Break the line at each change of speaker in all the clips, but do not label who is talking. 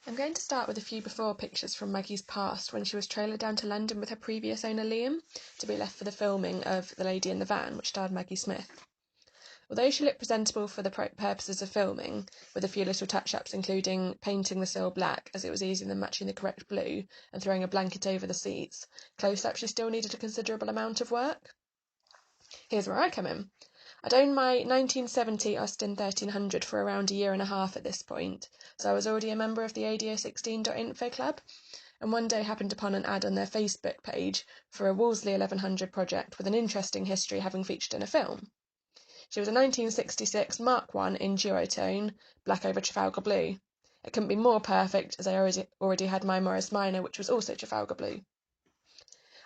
I'm going to start with a few before pictures from Maggie's past when she was trailered down to London with her previous owner Liam to be left for the filming of The Lady in the Van, which starred Maggie Smith. Although she looked presentable for the purposes of filming, with a few little touch-ups including painting the sill black as it was easier than matching the correct blue and throwing a blanket over the seats, close-up she still needed a considerable amount of work. Here's where I come in. I'd owned my 1970 Austin 1300 for around a year and a half at this point, so I was already a member of the ADO16.info club, and one day happened upon an ad on their Facebook page for a Wolseley 1100 project with an interesting history having featured in a film. She was a 1966 Mark I in duotone, black over Trafalgar blue. It couldn't be more perfect as I already had my Morris Minor, which was also Trafalgar blue.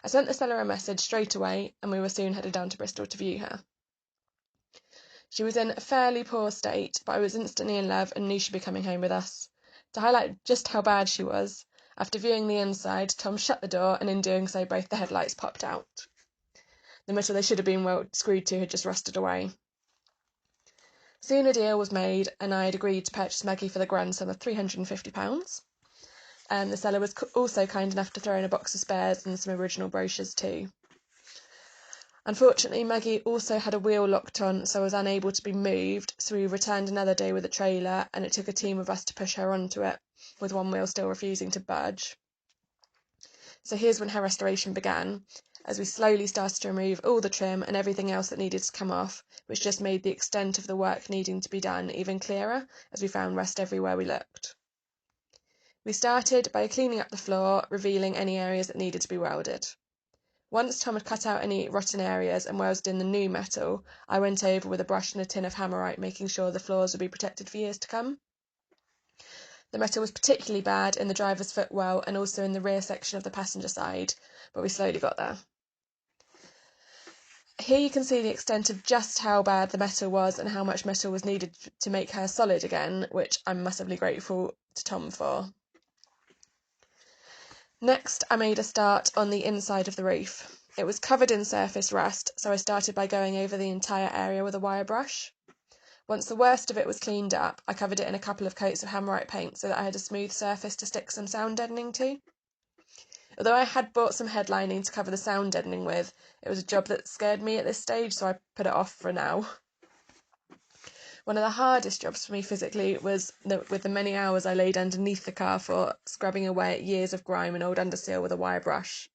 I sent the seller a message straight away, and we were soon headed down to Bristol to view her. She was in a fairly poor state, but I was instantly in love and knew she'd be coming home with us. To highlight just how bad she was, after viewing the inside, Tom shut the door, and in doing so both the headlights popped out. The metal they should have been well screwed to had just rusted away. Soon a deal was made, and I had agreed to purchase Maggie for the grand sum of £350. The seller was also kind enough to throw in a box of spares and some original brochures too. Unfortunately, Maggie also had a wheel locked on, so was unable to be moved, so we returned another day with a trailer, and it took a team of us to push her onto it, with one wheel still refusing to budge. So here's when her restoration began, as we slowly started to remove all the trim and everything else that needed to come off, which just made the extent of the work needing to be done even clearer, as we found rust everywhere we looked. We started by cleaning up the floor, revealing any areas that needed to be welded. Once Tom had cut out any rotten areas and welded in the new metal, I went over with a brush and a tin of hammerite, making sure the floors would be protected for years to come. The metal was particularly bad in the driver's footwell and also in the rear section of the passenger side, but we slowly got there. Here you can see the extent of just how bad the metal was and how much metal was needed to make her solid again, which I'm massively grateful to Tom for. Next, I made a start on the inside of the roof. It was covered in surface rust, so I started by going over the entire area with a wire brush. Once the worst of it was cleaned up, I covered it in a couple of coats of hammerite paint so that I had a smooth surface to stick some sound deadening to. Although I had bought some headlining to cover the sound deadening with, it was a job that scared me at this stage, so I put it off for now. One of the hardest jobs for me physically was with the many hours I laid underneath the car for, scrubbing away at years of grime and old underseal with a wire brush.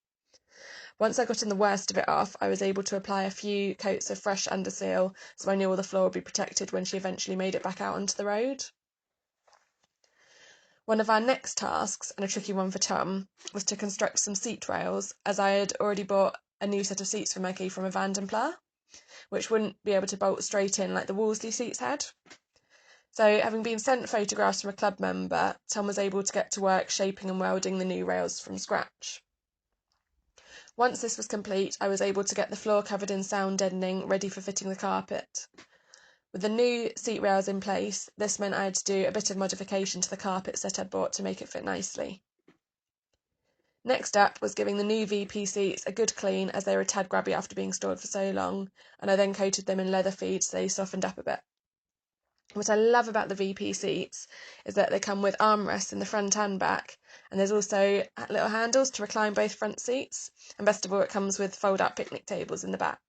Once I got in the worst of it off, I was able to apply a few coats of fresh underseal, so I knew all the floor would be protected when she eventually made it back out onto the road. One of our next tasks, and a tricky one for Tom, was to construct some seat rails, as I had already bought a new set of seats for Maggie from a Vandenpla, which wouldn't be able to bolt straight in like the Wolseley seats had. So, having been sent photographs from a club member, Tom was able to get to work shaping and welding the new rails from scratch. Once this was complete, I was able to get the floor covered in sound deadening, ready for fitting the carpet. With the new seat rails in place, this meant I had to do a bit of modification to the carpet set I'd bought to make it fit nicely. Next up was giving the new VP seats a good clean, as they were a tad grabby after being stored for so long, and I then coated them in leather feed so they softened up a bit. What I love about the VP seats is that they come with armrests in the front and back, and there's also little handles to recline both front seats, and best of all, it comes with fold-out picnic tables in the back.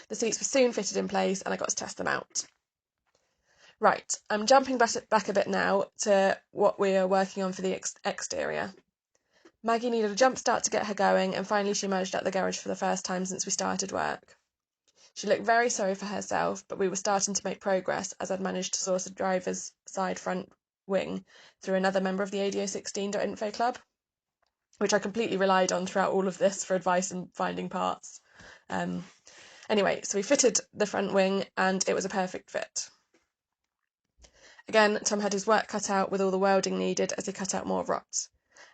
The seats were soon fitted in place, and I got to test them out. Right, I'm jumping back a bit now to what we are working on for the exterior. Maggie needed a jump start to get her going, and finally she emerged at the garage for the first time since we started work. She looked very sorry for herself, but we were starting to make progress as I'd managed to source a driver's side front wing through another member of the ADO16.info club, which I completely relied on throughout all of this for advice and finding parts. Anyway, so we fitted the front wing and it was a perfect fit. Again, Tom had his work cut out with all the welding needed as he cut out more rot.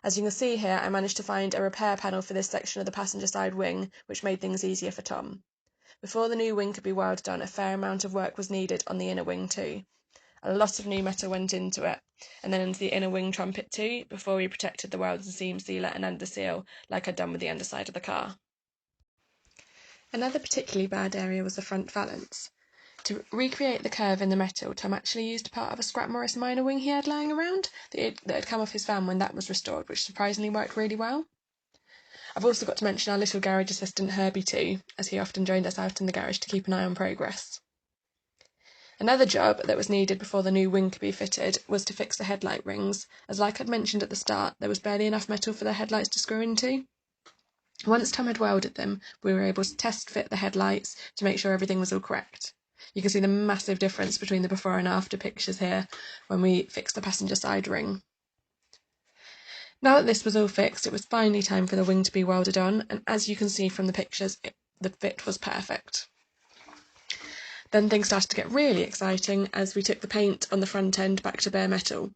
As you can see here, I managed to find a repair panel for this section of the passenger side wing, which made things easier for Tom. Before the new wing could be welded on, a fair amount of work was needed on the inner wing too. A lot of new metal went into it, and then into the inner wing trumpet too, before we protected the weld and seam sealer and underseal, like I'd done with the underside of the car. Another particularly bad area was the front valance. To recreate the curve in the metal, Tom actually used a part of a Scrap Morris minor wing he had lying around that had come off his van when that was restored, which surprisingly worked really well. I've also got to mention our little garage assistant Herbie too, as he often joined us out in the garage to keep an eye on progress. Another job that was needed before the new wing could be fitted was to fix the headlight rings, as like I'd mentioned at the start, there was barely enough metal for the headlights to screw into. Once Tom had welded them, we were able to test fit the headlights to make sure everything was all correct. You can see the massive difference between the before and after pictures here when we fixed the passenger side ring. Now that this was all fixed, it was finally time for the wing to be welded on, and as you can see from the pictures, the fit was perfect. Then things started to get really exciting as we took the paint on the front end back to bare metal.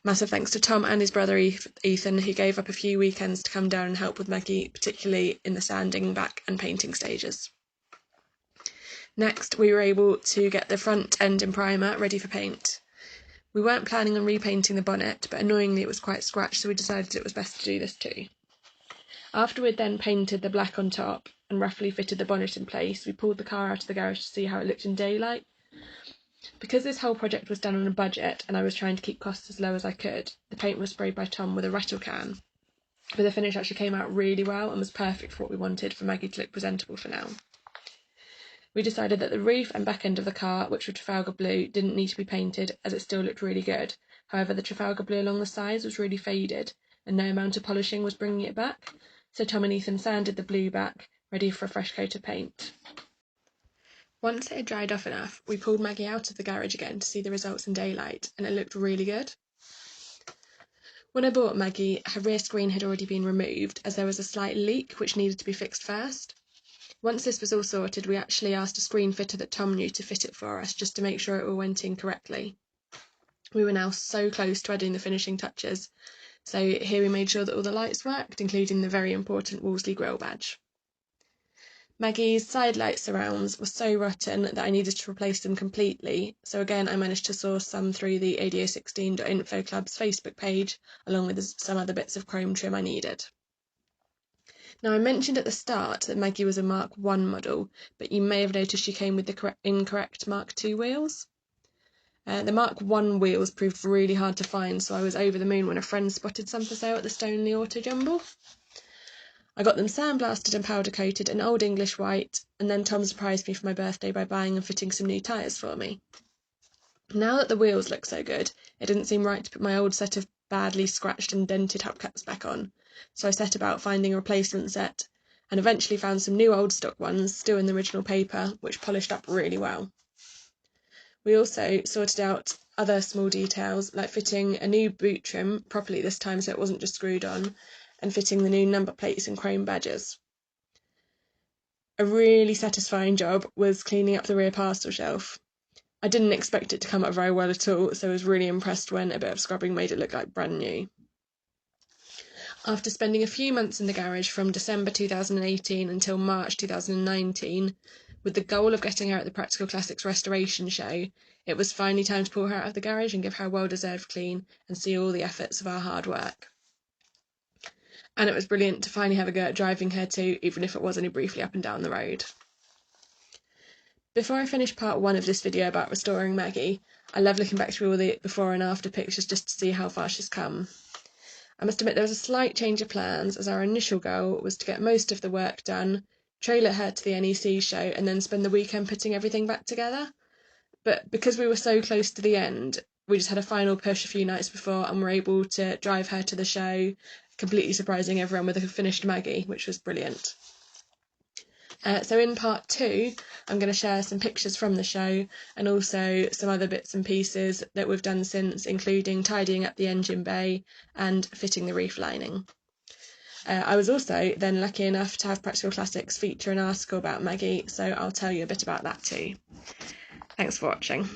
Massive thanks to Tom and his brother Ethan, who gave up a few weekends to come down and help with Maggie, particularly in the sanding back and painting stages. Next, we were able to get the front end in primer ready for paint. We weren't planning on repainting the bonnet, but annoyingly it was quite scratched, so we decided it was best to do this too. After we'd then painted the black on top and roughly fitted the bonnet in place, we pulled the car out of the garage to see how it looked in daylight. Because this whole project was done on a budget and I was trying to keep costs as low as I could, the paint was sprayed by Tom with a rattle can. But the finish actually came out really well and was perfect for what we wanted for Maggie to look presentable for now. We decided that the roof and back end of the car, which were Trafalgar blue, didn't need to be painted as it still looked really good. However, the Trafalgar blue along the sides was really faded and no amount of polishing was bringing it back, so Tom and Ethan sanded the blue back, ready for a fresh coat of paint. Once it had dried off enough, we pulled Maggie out of the garage again to see the results in daylight, and it looked really good. When I bought Maggie, her rear screen had already been removed as there was a slight leak which needed to be fixed first. Once this was all sorted, we actually asked a screen fitter that Tom knew to fit it for us, just to make sure it all went in correctly. We were now so close to adding the finishing touches, so here we made sure that all the lights worked, including the very important Wolseley grill badge. Maggie's side light surrounds were so rotten that I needed to replace them completely, so again I managed to source some through the ADO16.info Club's Facebook page, along with some other bits of chrome trim I needed. Now, I mentioned at the start that Maggie was a Mark I model, but you may have noticed she came with the incorrect Mark II wheels. The Mark I wheels proved really hard to find, so I was over the moon when a friend spotted some for sale at the Stoneleigh Auto Jumble. I got them sandblasted and powder coated in Old English white, and then Tom surprised me for my birthday by buying and fitting some new tyres for me. Now that the wheels look so good, it didn't seem right to put my old set of badly scratched and dented hubcaps back on, so I set about finding a replacement set, and eventually found some new old stock ones, still in the original paper, which polished up really well. We also sorted out other small details, like fitting a new boot trim, properly this time so it wasn't just screwed on, and fitting the new number plates and chrome badges. A really satisfying job was cleaning up the rear parcel shelf. I didn't expect it to come up very well at all, so I was really impressed when a bit of scrubbing made it look like brand new. After spending a few months in the garage from December 2018 until March 2019, with the goal of getting her at the Practical Classics Restoration Show, it was finally time to pull her out of the garage and give her a well-deserved clean and see all the efforts of our hard work. And it was brilliant to finally have a go at driving her too, even if it was only briefly up and down the road. Before I finish part 1 of this video about restoring Maggie, I love looking back through all the before and after pictures just to see how far she's come. I must admit there was a slight change of plans, as our initial goal was to get most of the work done, trailer her to the NEC show, and then spend the weekend putting everything back together. But because we were so close to the end, we just had a final push a few nights before and were able to drive her to the show, completely surprising everyone with a finished Maggie, which was brilliant. So in part 2, I'm going to share some pictures from the show and also some other bits and pieces that we've done since, including tidying up the engine bay and fitting the roof lining. I was also then lucky enough to have Practical Classics feature an article about Maggie, so I'll tell you a bit about that too. Thanks for watching.